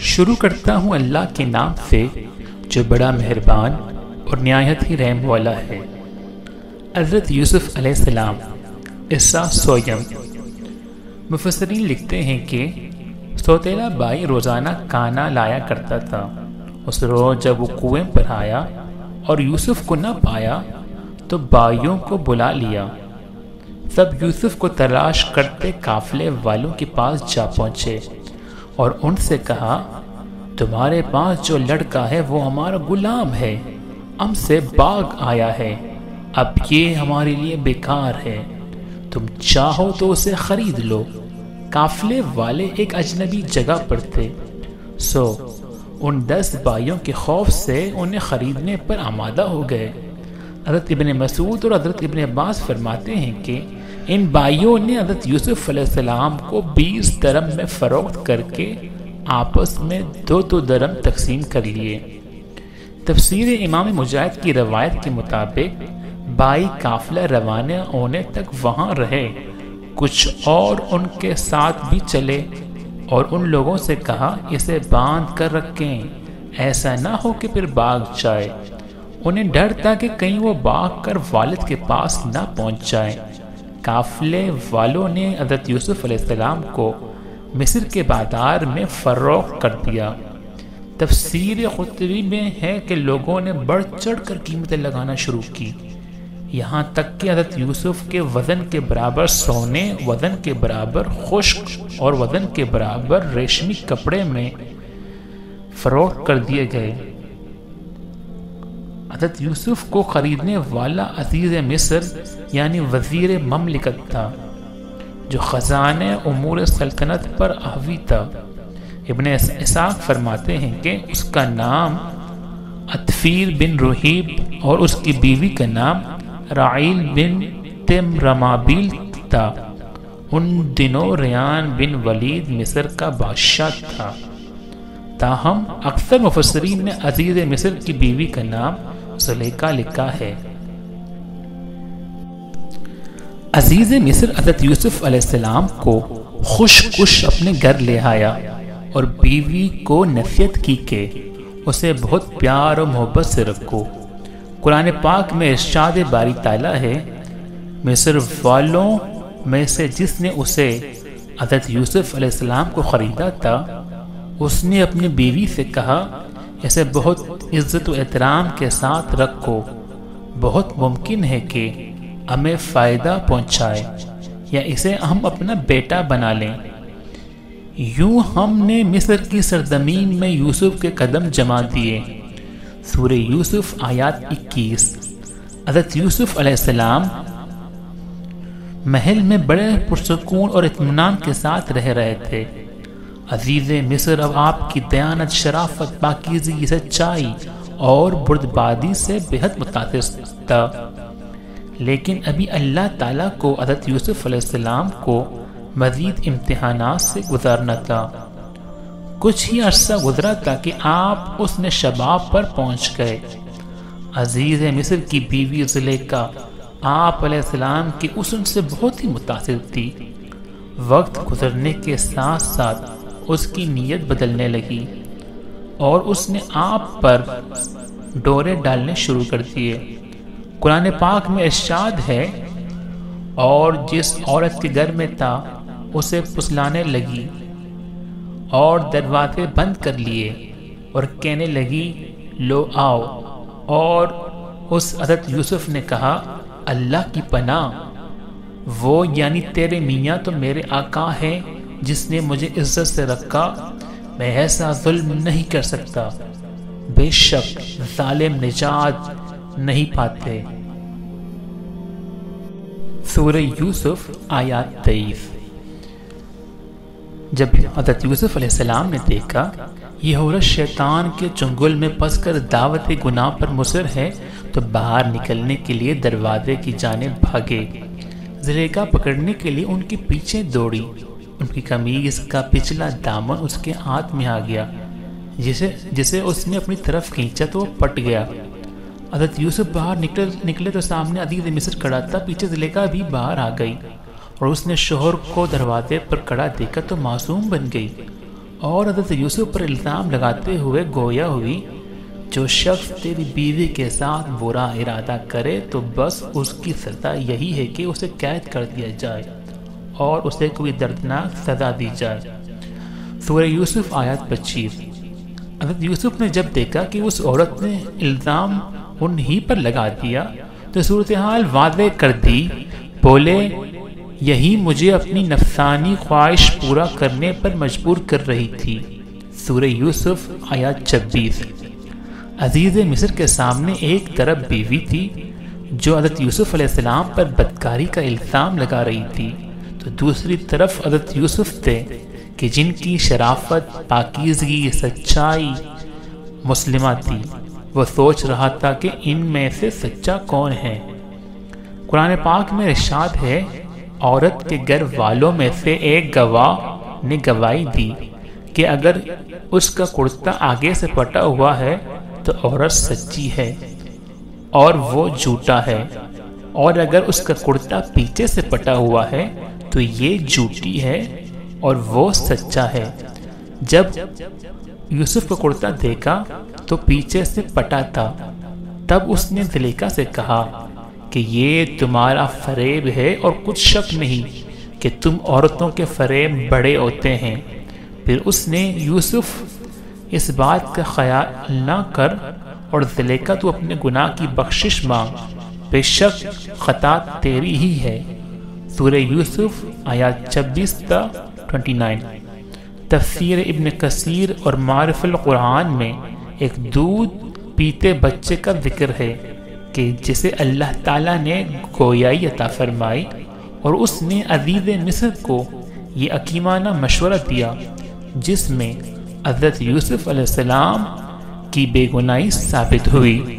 شروع کرتا ہوں اللہ کے نام سے جو بڑا مہربان اور نہایت ہی رحم والا ہے۔ حضرت یوسف علیہ السلام قصہ سویم۔ مفسرین لکھتے ہیں کہ سوتیلا بھائی روزانہ کھانا لایا کرتا تھا۔ اس روز جب وہ کنویں پر آیا اور یوسف کو نہ پایا تو بھائیوں کو بلا لیا۔ سب یوسف کو تلاش کرتے قافلے والوں کے پاس جا پہنچے اور ان سے کہا، تمہارے پاس جو لڑکا ہے وہ ہمارا غلام ہے، ہم سے بھاگ آیا ہے، اب یہ ہمارے لیے بیکار ہے، تم چاہو تو اسے خرید لو۔ قافلے والے ایک اجنبی جگہ پر تھے، سو ان 10 بھائیوں کے خوف سے انہیں خریدنے پر آمادہ ہو گئے۔ حضرت ابن مسعود اور حضرت ابن عباس فرماتے ہیں کہ ان بھائیوں نے حضرت یوسف علیہ السلام کو 20 درہم میں فروخت کر کے آپس میں 2 درہم تقسیم کر لیے۔ تفسیر امام مجاہد کی روایت کے مطابق بھائی قافلہ روانہ ہونے تک وہاں رہے، کچھ اور ان کے ساتھ بھی چلے اور ان لوگوں سے کہا اسے باندھ کر رکھیں، ایسا نہ ہو کہ پھر بھاگ جائے۔ انہیں ڈر تھا کہ کہیں وہ بھاگ کر والد کے پاس نہ پہنچ جائے۔ قافلے والوں نے حضرت یوسف علیہ السلام کو مصر کے بازار میں فروخت کر دیا۔ تفسیر قرطبی میں ہے کہ لوگوں نے بڑھ چڑھ کر قیمتیں لگانا شروع کی، یہاں تک کہ حضرت یوسف کے وزن کے برابر سونے، وزن کے برابر خشک اور وزن کے برابر ریشمی کپڑے میں فروخت کر دیے گئے۔ حضرت یوسف کو خریدنے والا عزیز مصر یعنی وزیر مملکت تھا جو خزانہ امور سلطنت پر حاوی تھا۔ ابن اسحاق فرماتے ہیں کہ اس کا نام عطفیر بن رحیب اور اس کی بیوی کا نام رعیل بن تمرمابیل تھا۔ ان دنوں ریان بن ولید مصر کا بادشاہ تھا، تاہم اکثر مفسرین نے عزیز مصر کی بیوی کا نام زلیخا لکھا ہے۔ عزیز مصر حضرت یوسف علیہ السلام کو خوش اپنے گھر لے آیا اور بیوی کو نصیحت کی کہ اسے بہت پیار اور محبت سے رکھو۔ قرآن پاک میں ارشاد باری تعالیٰ ہے، مصر والوں میں سے جس نے اسے حضرت یوسف علیہ السلام کو خریدا تھا، اس نے اپنی بیوی سے کہا اسے بہت عزت و احترام کے ساتھ رکھو، بہت ممکن ہے کہ ہمیں فائدہ پہنچائے یا اسے ہم اپنا بیٹا بنا لیں۔ یوں ہم نے مصر کی سرزمین میں یوسف کے قدم جما دیے۔ سورہ یوسف آیات 21۔ حضرت یوسف علیہ السلام محل میں بڑے پرسکون اور اطمینان کے ساتھ رہ رہے تھے۔ عزیز مصر اب آپ کی دیانت، شرافت، پاکیزگی، سچائی اور بردباری سے بہت متاثر تھا، لیکن ابھی اللہ تعالیٰ کو حضرت یوسف علیہ السلام کو مزید امتحانات سے گزارنا تھا۔ کچھ ہی عرصہ گزرا تھا کہ آپ اس نے شباب پر پہنچ گئے۔ عزیز مصر کی بیوی زلیخا آپ علیہ السلام کے حسن سے بہت ہی متاثر تھی۔ وقت گزرنے کے ساتھ ساتھ اس کی نیت بدلنے لگی اور اس نے آپ پر ڈورے ڈالنے شروع کر دیے۔ قرآن پاک میں ارشاد ہے، اور جس عورت کے گھر میں تھا اسے پھسلانے لگی اور دروازے بند کر لیے اور کہنے لگی لو آؤ، اور اس حضرت یوسف نے کہا اللہ کی پناہ، وہ یعنی تیرے میاں تو میرے آقا ہے جس نے مجھے عزت سے رکھا، میں ایسا ظلم نہیں کر سکتا، بے شک ظالم نجات نہیں پاتے۔ سورہ یوسف آیات 23۔ جب حضرت یوسف علیہ السلام نے دیکھا یہ عورت شیطان کے چنگل میں پھنس کر دعوت گناہ پر مصر ہے تو باہر نکلنے کے لیے دروازے کی جانب بھاگے۔ زلیخا پکڑنے کے لیے ان کے پیچھے دوڑی۔ ان کی قمیض کا پچھلا دامن اس کے ہاتھ میں آ گیا، جسے اس نے اپنی طرف کھینچا تو وہ پٹ گیا۔ حضرت یوسف باہر نکلے تو سامنے عزیز مصر کھڑا تھا، پیچھے زلیخا بھی باہر آ گئی اور اس نے شوہر کو دروازے پر کھڑا دیکھا تو معصوم بن گئی اور حضرت یوسف پر الزام لگاتے ہوئے گویا ہوئی جو شخص تیری بیوی کے ساتھ برا ارادہ کرے تو بس اس کی سزا یہی ہے کہ اسے قید کر دیا جائے اور اسے کوئی دردناک سزا دی جائے۔ سورہ یوسف آیت 25۔ حضرت یوسف نے جب دیکھا کہ اس عورت نے الزام انہی پر لگا دیا تو صورتحال واضح کر دی، بولے یہی مجھے اپنی نفسانی خواہش پورا کرنے پر مجبور کر رہی تھی۔ سورہ یوسف آیت 26۔ عزیز مصر کے سامنے ایک طرف بیوی تھی جو حضرت یوسف علیہ السلام پر بدکاری کا الزام لگا رہی تھی، تو دوسری طرف حضرت یوسف تھے کہ جن کی شرافت، پاکیزگی، سچائی مسلمہ تھی۔ وہ سوچ رہا تھا کہ ان میں سے سچا کون ہے۔ قرآن پاک میں ارشاد ہے، عورت کے گھر والوں میں سے ایک گواہ نے گواہی دی کہ اگر اس کا کرتا آگے سے پٹا ہوا ہے تو عورت سچی ہے اور وہ جھوٹا ہے، اور اگر اس کا کرتا پیچھے سے پٹا ہوا ہے تو یہ جھوٹی ہے اور وہ سچا ہے۔ جب یوسف کا کرتا دیکھا تو پیچھے سے پٹا تھا، تب اس نے زلیخا سے کہا کہ یہ تمہارا فریب ہے اور کچھ شک نہیں کہ تم عورتوں کے فریب بڑے ہوتے ہیں۔ پھر اس نے یوسف اس بات کا خیال نہ کر اور زلیخا تو اپنے گناہ کی بخشش مانگ، بے شک خطا تیری ہی ہے۔ سورہ یوسف آیات 26 تا 29۔ تفسیر ابن کثیر اور معارف القرآن میں ایک دودھ پیتے بچے کا ذکر ہے کہ جسے اللہ تعالیٰ نے گویائی عطا فرمائی اور اس نے عزیز مصر کو یہ حکیمانہ مشورہ دیا جس میں حضرت یوسف علیہ السلام کی بے گناہی ثابت ہوئی۔